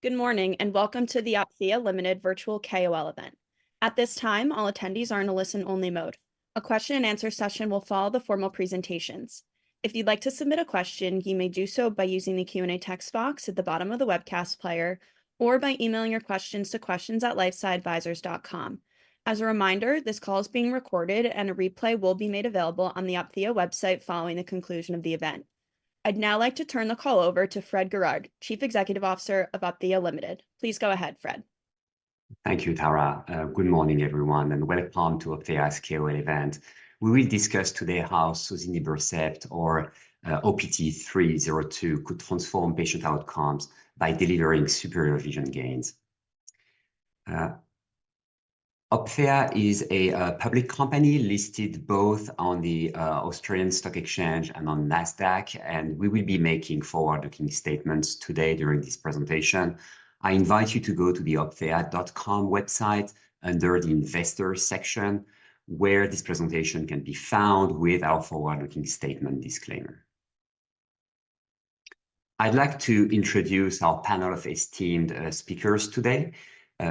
Good morning and welcome to the Opthea Limited virtual KOL event. At this time, all attendees are in a listen-only mode. A question and answer session will follow the formal presentations. If you'd like to submit a question, you may do so by using the Q&A text box at the bottom of the webcast player or by emailing your questions to questions@lifesciadvisors.com. As a reminder, this call is being recorded and a replay will be made available on the Opthea website following the conclusion of the event. I'd now like to turn the call over to Fred Guerard, Chief Executive Officer of Opthea Limited. Please go ahead, Fred. Thank you, Tara. Good morning, everyone, and welcome to Opthea's KOL event. We will discuss today how sozinibercept, or OPT-302, could transform patient outcomes by delivering superior vision gains. Opthea is a public company listed both on the Australian Stock Exchange and on NASDAQ, and we will be making forward-looking statements today during this presentation. I invite you to go to the opthea.com website under the Investor section, where this presentation can be found with our forward-looking statement disclaimer. I'd like to introduce our panel of esteemed speakers today.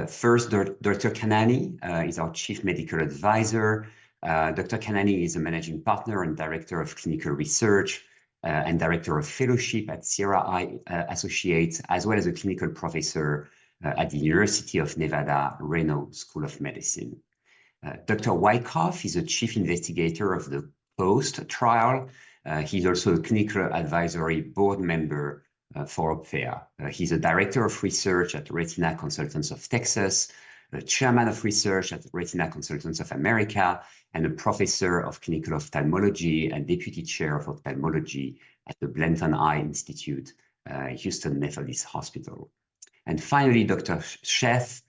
First, Dr. Kanani is our Chief Medical Advisor. Dr. Kanani is a Managing Partner and Director of Clinical Research and Director of Fellowship at Sierra Eye Associates, as well as a Clinical Professor at the University of Nevada, Reno School of Medicine. Dr. Wyckoff is a Chief Investigator of the COAST trial. He's also a Clinical Advisory Board Member for Opthea. He's a Director of Research at Retina Consultants of Texas, a Chairman of Research at Retina Consultants of America, and a Professor of Clinical Ophthalmology and Deputy Chair of Ophthalmology at the Blanton Eye Institute, Houston Methodist Hospital. And finally, Dr. Sheth,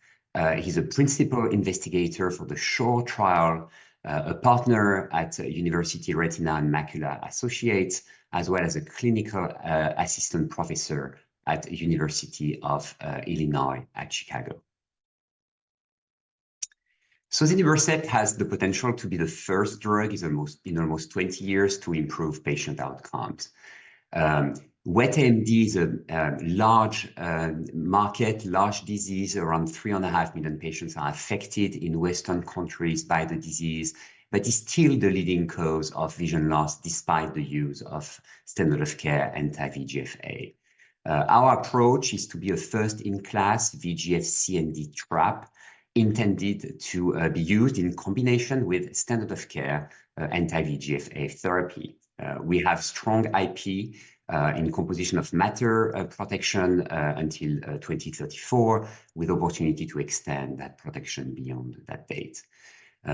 he's a Principal Investigator for the SHORE trial, a partner at University Retina and Macula Associates, as well as a clinical assistant professor at University of Illinois at Chicago. Sozinibercept has the potential to be the first drug in almost 20 years to improve patient outcomes. Wet AMD is a large market, large disease. Around 3.5 million patients are affected in Western countries by the disease, but is still the leading cause of vision loss despite the use of standard of care anti-VEGF-A. Our approach is to be a first-in-class VEGF-C&D trap intended to be used in combination with standard of care anti-VEGF-A therapy. We have strong IP in composition of matter protection until 2034, with opportunity to extend that protection beyond that date.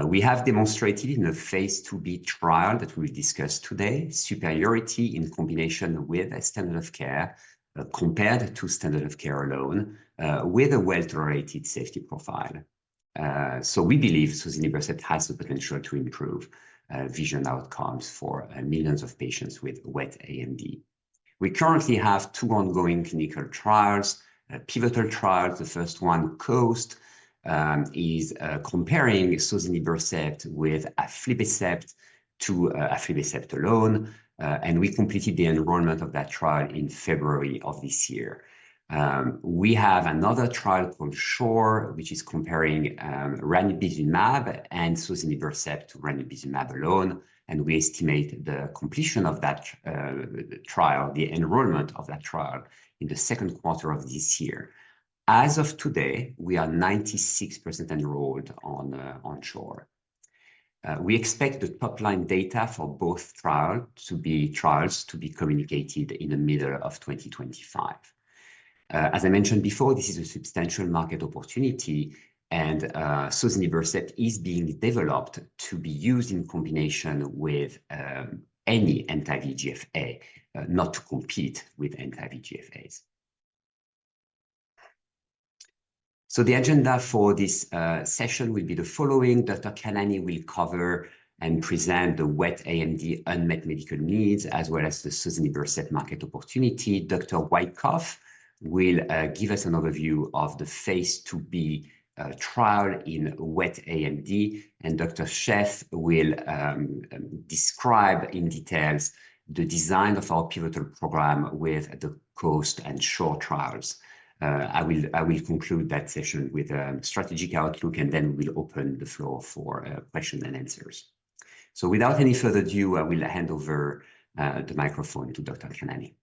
We have demonstrated in a phase 2b trial that we will discuss today superiority in combination with a standard of care compared to standard of care alone with a well-tolerated safety profile. So we believe sozinibercept has the potential to improve vision outcomes for millions of patients with wet AMD. We currently have 2 ongoing clinical trials, pivotal trials. The first one, COAST, is comparing sozinibercept with aflibercept to aflibercept alone, and we completed the enrollment of that trial in February of this year. We have another trial called SHORE, which is comparing ranibizumab and sozinibercept to ranibizumab alone, and we estimate the completion of that trial, the enrollment of that trial, in the second quarter of this year. As of today, we are 96% enrolled on SHORE. We expect the top-line data for both trials to be communicated in the middle of 2025. As I mentioned before, this is a substantial market opportunity, and sozinibercept is being developed to be used in combination with any anti-VEGF-A, not to compete with anti-VEGF-As. So the agenda for this session will be the following. Dr. Kanani will cover and present the wet AMD unmet medical needs, as well as the sozinibercept market opportunity. Dr. Wyckoff will give us an overview of the phase 2b trial in wet AMD, and Dr. Sheth will describe in details the design of our pivotal program with the COAST and SHORE trials. I will conclude that session with a strategic outlook, and then we'll open the floor for questions and answers. So without any further ado, I will hand over the microphone to Dr. Kanani.